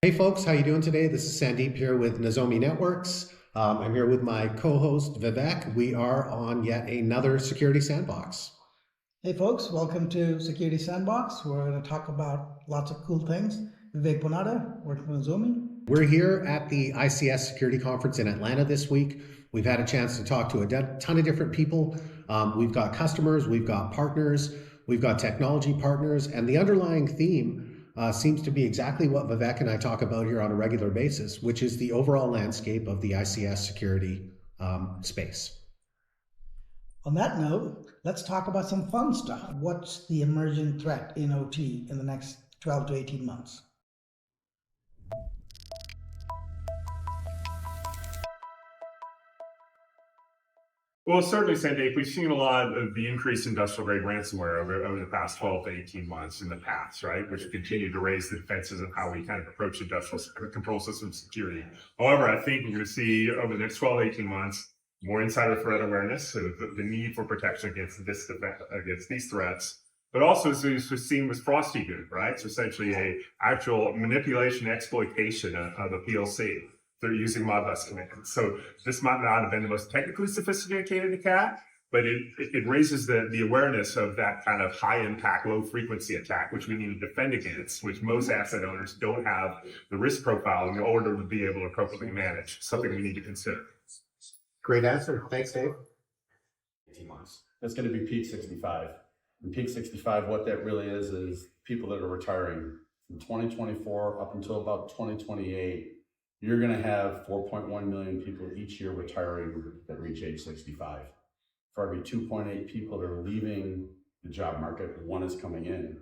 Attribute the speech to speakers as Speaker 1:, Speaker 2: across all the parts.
Speaker 1: Hey folks, how you doing today? This is Sandeep here with Nozomi Networks. I'm here with my co-host Vivek. We are on yet another security sandbox.
Speaker 2: Hey folks, welcome to Security Sandbox. We're going to talk about lots of cool things. Vivek Ponnada, working with Nozomi.
Speaker 1: We're here at the ICS Security Conference in Atlanta this week. We've had a chance to talk to a ton of different people. We've got customers, we've got partners, we've got technology partners, and the underlying theme seems to be exactly what Vivek and I talk about here on a regular basis, which is the overall landscape of the ICS security space.
Speaker 2: On that note, let's talk about some fun stuff. What's the emerging threat in OT in the next 12 to 18 months?
Speaker 3: Well, certainly, Sandeep, we've seen a lot of the increased industrial grade ransomware over the past 12 to 18 months in the past, right? Which continue to raise the defenses of how we kind of approach industrial control system security. However, I think we're going to see over the next 12 to 18 months more insider threat awareness, so the need for protection against these threats. But also, as we've seen with Frosty Good, right? So essentially a actual manipulation, exploitation of a PLC. They're using Modbus commands. So this might not have been the most technically sophisticated attack, but it raises the awareness of that kind of high impact, low frequency attack, which we need to defend against, which most asset owners don't have the risk profile in order to be able to appropriately manage. Something we need to consider.
Speaker 1: Great answer. Thanks, Dave.
Speaker 4: 18 months. That's going to be peak 65. And peak 65, what that really is people that are retiring from 2024 up until about 2028. You're going to have 4.1 million people each year retiring that reach age 65. For every 2.8 people that are leaving the job market, one is coming in.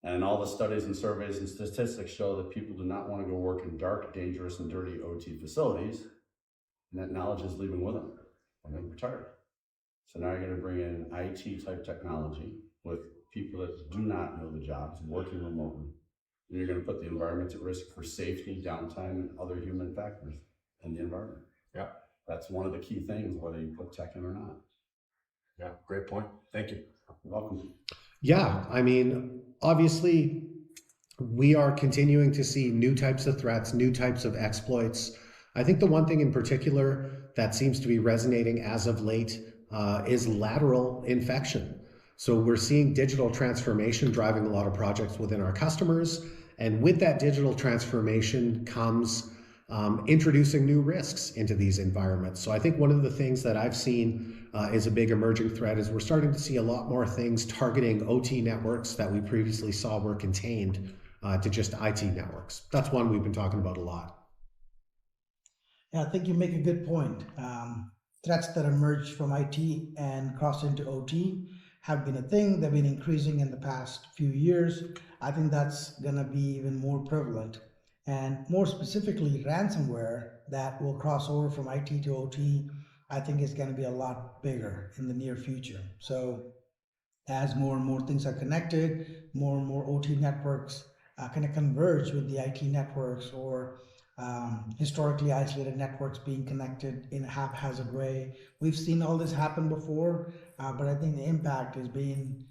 Speaker 4: And all the studies and surveys and statistics show that people do not want to go work in dark, dangerous, and dirty OT facilities. And that knowledge is leaving with them when they retire. So now you're going to bring in IT type technology with people that do not know the jobs, working remotely. And you're going to put the environment at risk for safety, downtime, and other human factors in the environment.
Speaker 5: Yeah.
Speaker 4: That's one of the key things, whether you put tech in or not.
Speaker 5: Yeah, great point. Thank you.
Speaker 4: You're welcome.
Speaker 1: Yeah, I mean, obviously, we are continuing to see new types of threats, new types of exploits. I think the one thing in particular that seems to be resonating as of late is lateral infection. So we're seeing digital transformation driving a lot of projects within our customers. And with that digital transformation comes introducing new risks into these environments. So I think one of the things that I've seen is a big emerging threat is we're starting to see a lot more things targeting OT networks that we previously saw were contained to just IT networks. That's one we've been talking about a lot.
Speaker 2: Yeah, I think you make a good point. Threats that emerged from IT and crossed into OT have been a thing. They've been increasing in the past few years. I think that's going to be even more prevalent. And more specifically, ransomware that will cross over from IT to OT, I think is going to be a lot bigger in the near future. So as more and more things are connected, more and more OT networks kind of converge with the IT networks, or historically isolated networks being connected in a haphazard way. We've seen all this happen before, but I think the impact is being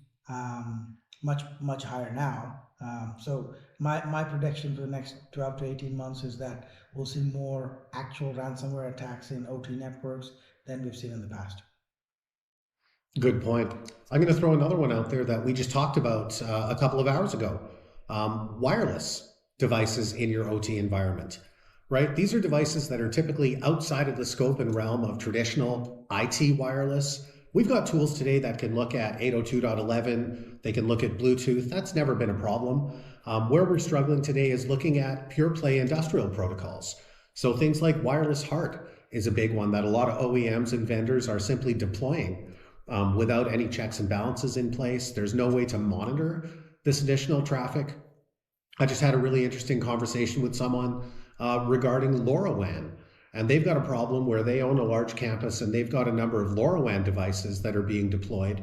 Speaker 2: much higher now. So my prediction for the next 12 to 18 months is that we'll see more actual ransomware attacks in OT networks than we've seen in the past.
Speaker 1: Good point. I'm going to throw another one out there that we just talked about a couple of hours ago. Wireless devices in your OT environment, right? These are devices that are typically outside of the scope and realm of traditional IT wireless. We've got tools today that can look at 802.11, they can look at Bluetooth. That's never been a problem. Where we're struggling today is looking at pure play industrial protocols. So things like wireless HART is a big one that a lot of OEMs and vendors are simply deploying without any checks and balances in place. There's no way to monitor this additional traffic. I just had a really interesting conversation with someone regarding LoRaWAN. And they've got a problem where they own a large campus and they've got a number of LoRaWAN devices that are being deployed,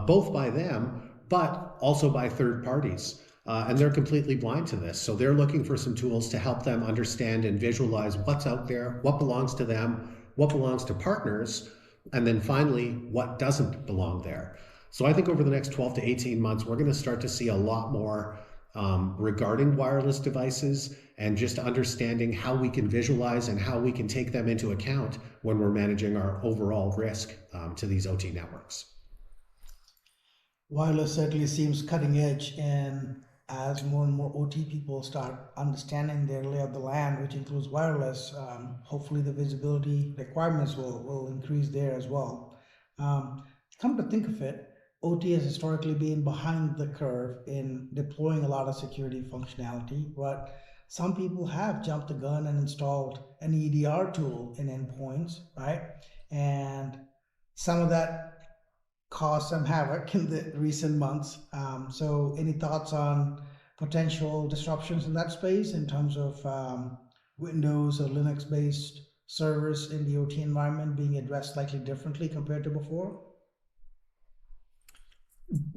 Speaker 1: both by them, but also by third parties. And they're completely blind to this. So they're looking for some tools to help them understand and visualize what's out there, what belongs to them, what belongs to partners, and then finally, what doesn't belong there. So I think over the next 12 to 18 months, we're going to start to see a lot more regarding wireless devices and just understanding how we can visualize and how we can take them into account when we're managing our overall risk to these OT networks.
Speaker 2: Wireless certainly seems cutting edge, and as more and more OT people start understanding their lay of the land, which includes wireless, hopefully the visibility requirements will increase there as well. Come to think of it, OT has historically been behind the curve in deploying a lot of security functionality, but some people have jumped the gun and installed an EDR tool in endpoints, right? And some of that caused some havoc in the recent months. So, any thoughts on potential disruptions in that space in terms of Windows or Linux based servers in the OT environment being addressed slightly differently compared to before?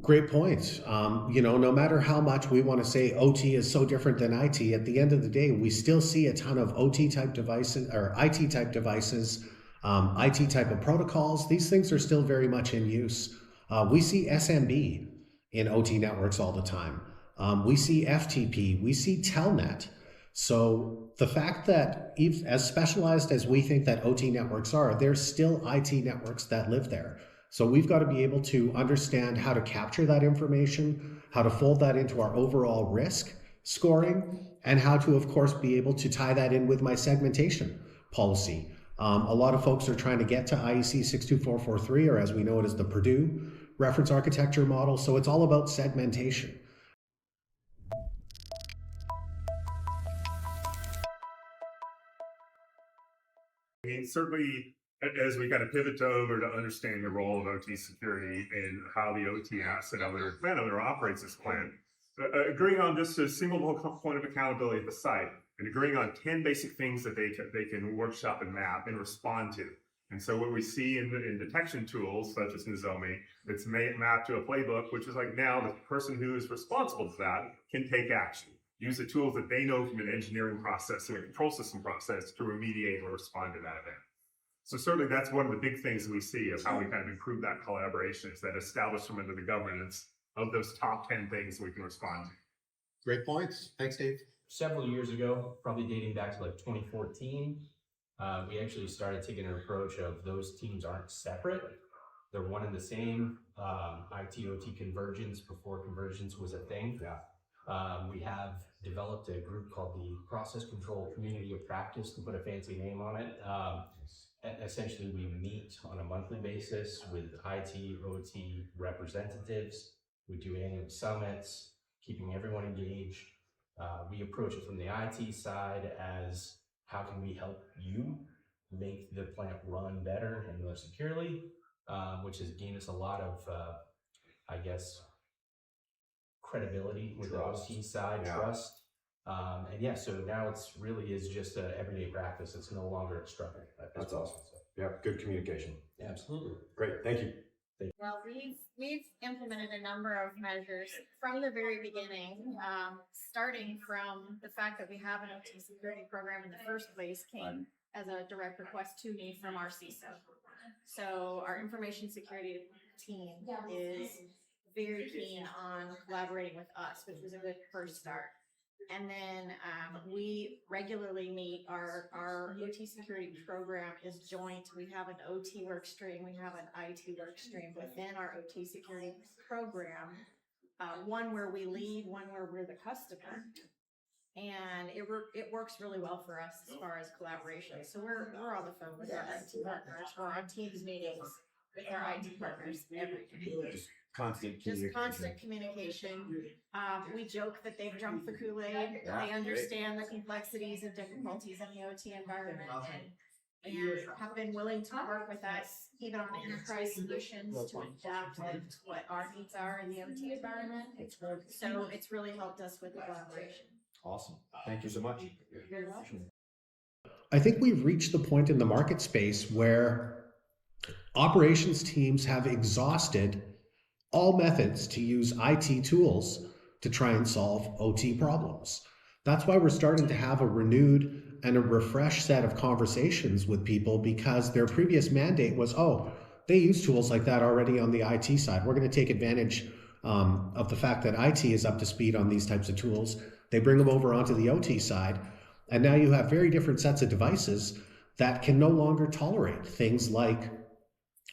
Speaker 1: Great point. No matter how much we want to say OT is so different than IT, at the end of the day, we still see a ton of OT type devices or IT type devices, IT type of protocols. These things are still very much in use. We see SMB in OT networks all the time. We see FTP, we see Telnet. So the fact that as specialized as we think that OT networks are, there's still IT networks that live there. So we've got to be able to understand how to capture that information, how to fold that into our overall risk scoring, and how to, of course, be able to tie that in with my segmentation policy. A lot of folks are trying to get to IEC 62443, or as we know it as the Purdue reference architecture model. So it's all about segmentation.
Speaker 3: I mean, certainly, as we kind of pivot over to understanding the role of OT security and how the OT asset owner operates this plan, agreeing on just a single point of accountability at the site, and agreeing on 10 basic things that they can workshop and map and respond to. And so what we see in detection tools such as Nozomi, it's mapped to a playbook, which is like now the person who is responsible for that can take action. Use the tools that they know from an engineering process and a control system process to remediate or respond to that event. So certainly that's one of the big things we see of how we kind of improve that collaboration is that establishment of the governance of those top 10 things we can respond to.
Speaker 5: Great points. Thanks, Dave.
Speaker 6: Several years ago, probably dating back to like 2014, we actually started taking an approach of those teams aren't separate. They're one and the same. IT/OT convergence before convergence was a thing.
Speaker 5: Yeah.
Speaker 6: We have developed a group called the Process Control Community of Practice, to put a fancy name on it. Essentially, we meet on a monthly basis with IT/OT representatives. We do annual summits, keeping everyone engaged. We approach it from the IT side as how can we help you make the plant run better and more securely, which has gained us a lot of, credibility with
Speaker 5: Trust.
Speaker 6: the OT side,
Speaker 5: Yeah.
Speaker 6: trust. So now it's really is just an everyday practice. It's no longer a struggle.
Speaker 5: That's awesome. Yeah, good communication.
Speaker 6: Absolutely.
Speaker 5: Great, thank you.
Speaker 7: Well, we've implemented a number of measures from the very beginning, starting from the fact that we have an OT security program in the first place came as a direct request to me from our CISO. So our information security team is very keen on collaborating with us, which was a good first start. And then we regularly meet. Our OT security program is joint. We have an OT work stream. We have an IT work stream within our OT security program. One where we lead, one where we're the customer. And it works really well for us as far as collaboration. So we're on the phone with our IT partners. We're on Teams meetings with our IT partners every day.
Speaker 5: Just
Speaker 7: constant communication. We joke that they've jumped the Kool-Aid.
Speaker 5: Yeah,
Speaker 7: they understand the complexities and difficulties in the OT environment and have been willing to work with us even on enterprise solutions to adapt to what our needs are in the OT environment. So it's really helped us with the collaboration.
Speaker 5: Awesome. Thank you so much.
Speaker 7: You're welcome.
Speaker 1: I think we've reached the point in the market space where operations teams have exhausted all methods to use IT tools to try and solve OT problems. That's why we're starting to have a renewed and a refreshed set of conversations with people, because their previous mandate was, oh, they use tools like that already on the IT side. We're going to take advantage of the fact that IT is up to speed on these types of tools. They bring them over onto the OT side, and now you have very different sets of devices that can no longer tolerate things like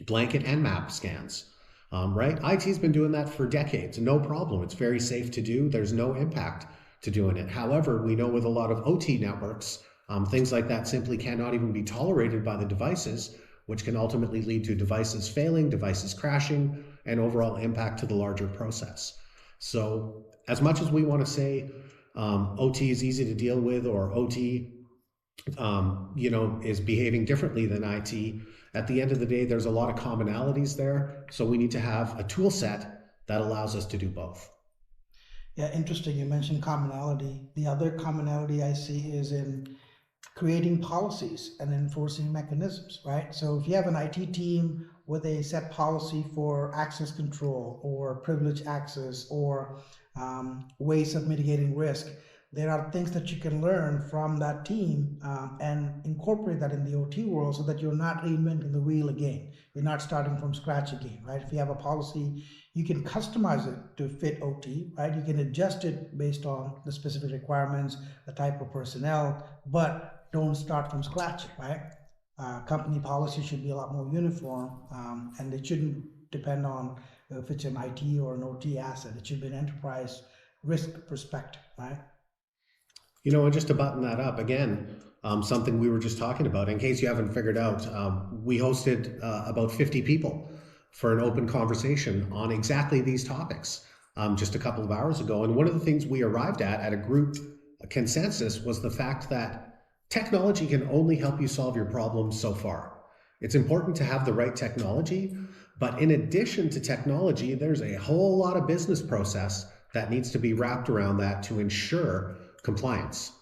Speaker 1: blanket Nmap scans. Right? IT's been doing that for decades, no problem. It's very safe to do. There's no impact to doing it. However, we know with a lot of OT networks, things like that simply cannot even be tolerated by the devices, which can ultimately lead to devices failing, devices crashing, and overall impact to the larger process. So as much as we want to say OT is easy to deal with, or OT is behaving differently than IT, at the end of the day, there's a lot of commonalities there. So we need to have a tool set that allows us to do both.
Speaker 2: Yeah, interesting. You mentioned commonality. The other commonality I see is in creating policies and enforcing mechanisms, right? So if you have an IT team with a set policy for access control or privileged access or ways of mitigating risk, there are things that you can learn from that team and incorporate that in the OT world so that you're not reinventing the wheel again. You're not starting from scratch again, right? If you have a policy, you can customize it to fit OT, right? You can adjust it based on the specific requirements, the type of personnel, but don't start from scratch, right? Company policy should be a lot more uniform, and it shouldn't depend on if it's an IT or an OT asset. It should be an enterprise risk perspective, right?
Speaker 1: And just to button that up again, something we were just talking about, in case you haven't figured out, we hosted about 50 people for an open conversation on exactly these topics just a couple of hours ago. And one of the things we arrived at a group consensus was the fact that technology can only help you solve your problems so far. It's important to have the right technology, but in addition to technology, there's a whole lot of business process that needs to be wrapped around that to ensure compliance.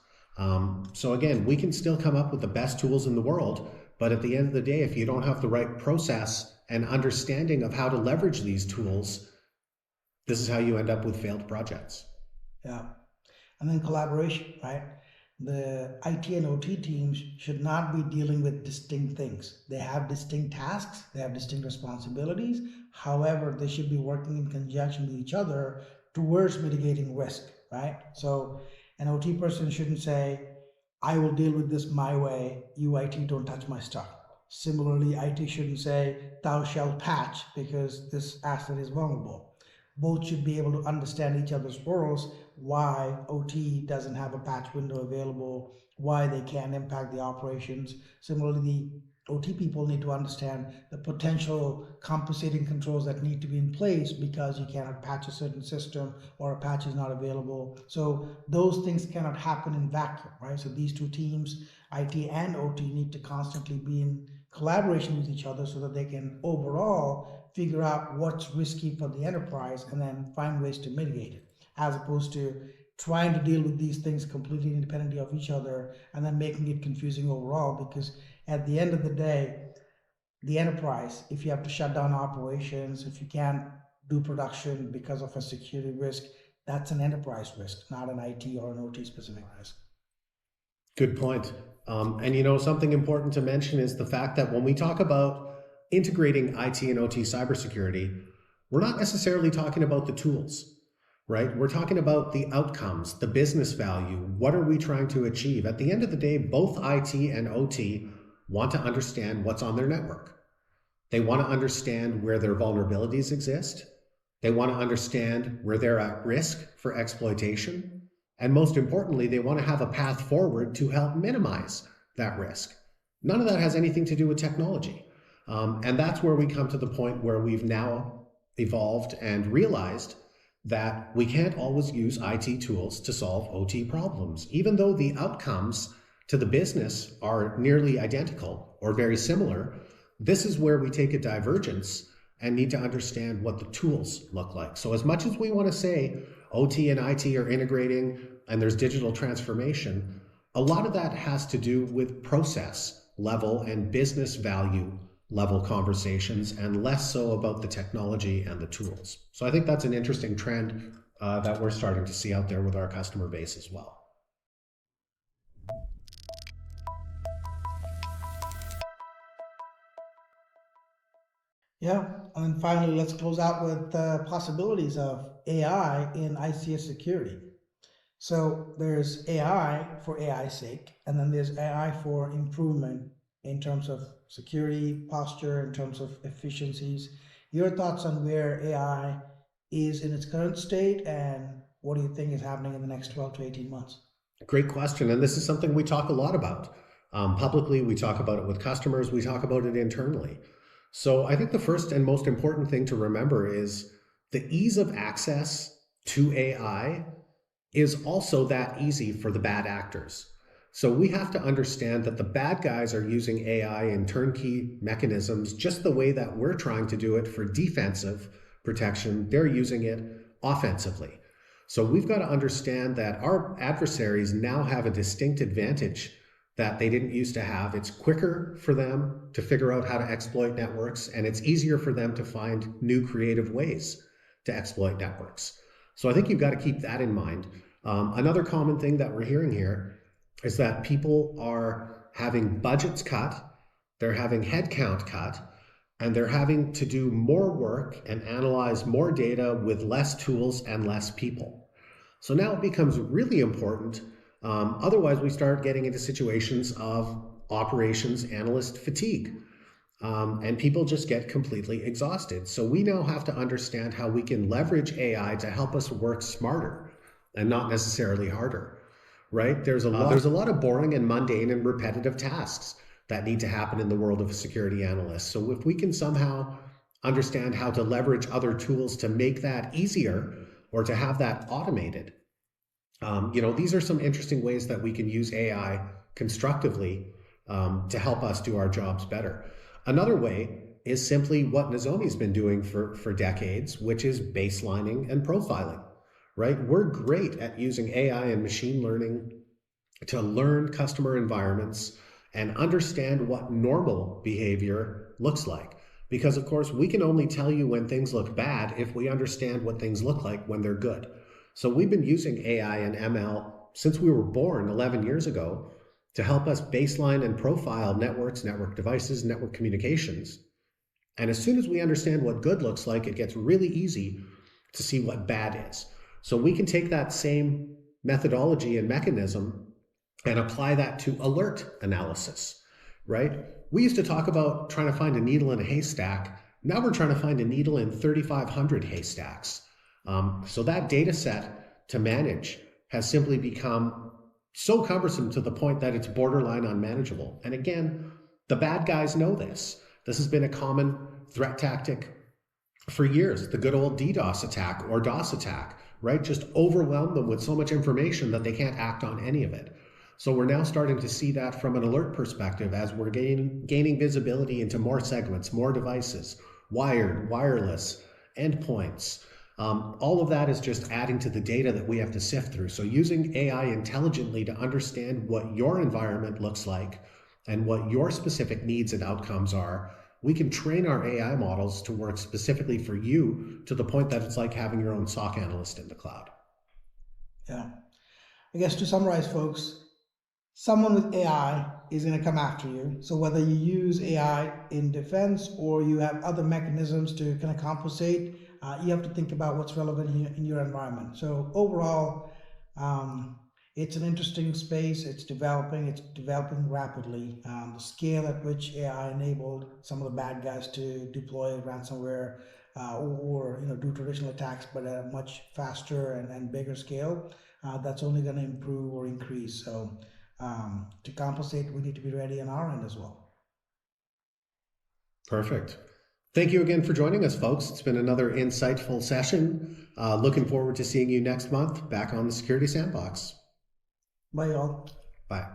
Speaker 1: So again, we can still come up with the best tools in the world, but at the end of the day, if you don't have the right process and understanding of how to leverage these tools, this is how you end up with failed projects.
Speaker 2: Yeah. And then collaboration, right? The IT and OT teams should not be dealing with distinct things. They have distinct tasks, they have distinct responsibilities. However, they should be working in conjunction with each other towards mitigating risk, right? So an OT person shouldn't say, I will deal with this my way, you IT don't touch my stuff. Similarly, IT shouldn't say, thou shalt patch because this asset is vulnerable. Both should be able to understand each other's worlds, why OT doesn't have a patch window available, why they can impact the operations. Similarly, the OT people need to understand the potential compensating controls that need to be in place because you cannot patch a certain system or a patch is not available. So those things cannot happen in vacuum, right? So these two teams, IT and OT, need to constantly be in collaboration with each other so that they can overall figure out what's risky for the enterprise and then find ways to mitigate it, as opposed to trying to deal with these things completely independently of each other and then making it confusing overall. Because at the end of the day, the enterprise, if you have to shut down operations, if you can't do production because of a security risk, that's an enterprise risk, not an IT or an OT specific risk.
Speaker 1: Good point. And something important to mention is the fact that when we talk about integrating IT and OT cybersecurity, we're not necessarily talking about the tools, right? We're talking about the outcomes, the business value. What are we trying to achieve? At the end of the day, both IT and OT want to understand what's on their network. They want to understand where their vulnerabilities exist. They want to understand where they're at risk for exploitation. And most importantly, they want to have a path forward to help minimize that risk. None of that has anything to do with technology. And that's where we come to the point where we've now evolved and realized that we can't always use IT tools to solve OT problems, even though the outcomes to the business are nearly identical or very similar. This is where we take a divergence and need to understand what the tools look like. So as much as we want to say OT and IT are integrating and there's digital transformation, a lot of that has to do with process level and business value level conversations and less so about the technology and the tools. So I think that's an interesting trend that we're starting to see out there with our customer base as well.
Speaker 2: Yeah, and finally, let's close out with the possibilities of AI in ICS security. So there's AI for AI's sake, and then there's AI for improvement in terms of security, posture, in terms of efficiencies. Your thoughts on where AI is in its current state, and what do you think is happening in the next 12 to 18 months?
Speaker 1: Great question. And this is something we talk a lot about. Publicly, we talk about it with customers, we talk about it internally. So I think the first and most important thing to remember is the ease of access to AI is also that easy for the bad actors. So we have to understand that the bad guys are using AI in turnkey mechanisms just the way that we're trying to do it for defensive protection. They're using it offensively. So we've got to understand that our adversaries now have a distinct advantage that they didn't used to have. It's quicker for them to figure out how to exploit networks, and it's easier for them to find new creative ways to exploit networks. So I think you've got to keep that in mind. Another common thing that we're hearing here is that people are having budgets cut, they're having headcount cut, and they're having to do more work and analyze more data with less tools and less people. So now it becomes really important. Otherwise, we start getting into situations of operations analyst fatigue. And people just get completely exhausted. So we now have to understand how we can leverage AI to help us work smarter and not necessarily harder, right? There's a lot of boring and mundane and repetitive tasks that need to happen in the world of a security analyst. So if we can somehow understand how to leverage other tools to make that easier or to have that automated, these are some interesting ways that we can use AI constructively to help us do our jobs better. Another way is simply what Nozomi's been doing for decades, which is baselining and profiling, right? We're great at using AI and machine learning to learn customer environments and understand what normal behavior looks like. Because, of course, we can only tell you when things look bad if we understand what things look like when they're good. So we've been using AI and ML since we were born 11 years ago to help us baseline and profile networks, network devices, network communications. And as soon as we understand what good looks like, it gets really easy to see what bad is. So we can take that same methodology and mechanism and apply that to alert analysis, right? We used to talk about trying to find a needle in a haystack. Now we're trying to find a needle in 3,500 haystacks. So that data set to manage has simply become so cumbersome to the point that it's borderline unmanageable. And again, the bad guys know this. This has been a common threat tactic for years. The good old DDoS attack or DOS attack, right? Just overwhelm them with so much information that they can't act on any of it. So we're now starting to see that from an alert perspective as we're gaining visibility into more segments, more devices, wired, wireless, endpoints. All of that is just adding to the data that we have to sift through. So using AI intelligently to understand what your environment looks like and what your specific needs and outcomes are, we can train our AI models to work specifically for you to the point that it's like having your own SOC analyst in the cloud.
Speaker 2: Yeah. I guess to summarize, folks, someone with AI is going to come after you. So whether you use AI in defense or you have other mechanisms to kind of compensate, you have to think about what's relevant in your environment. So overall, it's an interesting space. It's developing rapidly. The scale at which AI enabled some of the bad guys to deploy ransomware or do traditional attacks, but at a much faster and bigger scale, that's only going to improve or increase. So to compensate, we need to be ready on our end as well.
Speaker 1: Perfect. Thank you again for joining us, folks. It's been another insightful session. Looking forward to seeing you next month back on the Security Sandbox.
Speaker 2: Bye, all.
Speaker 1: Bye.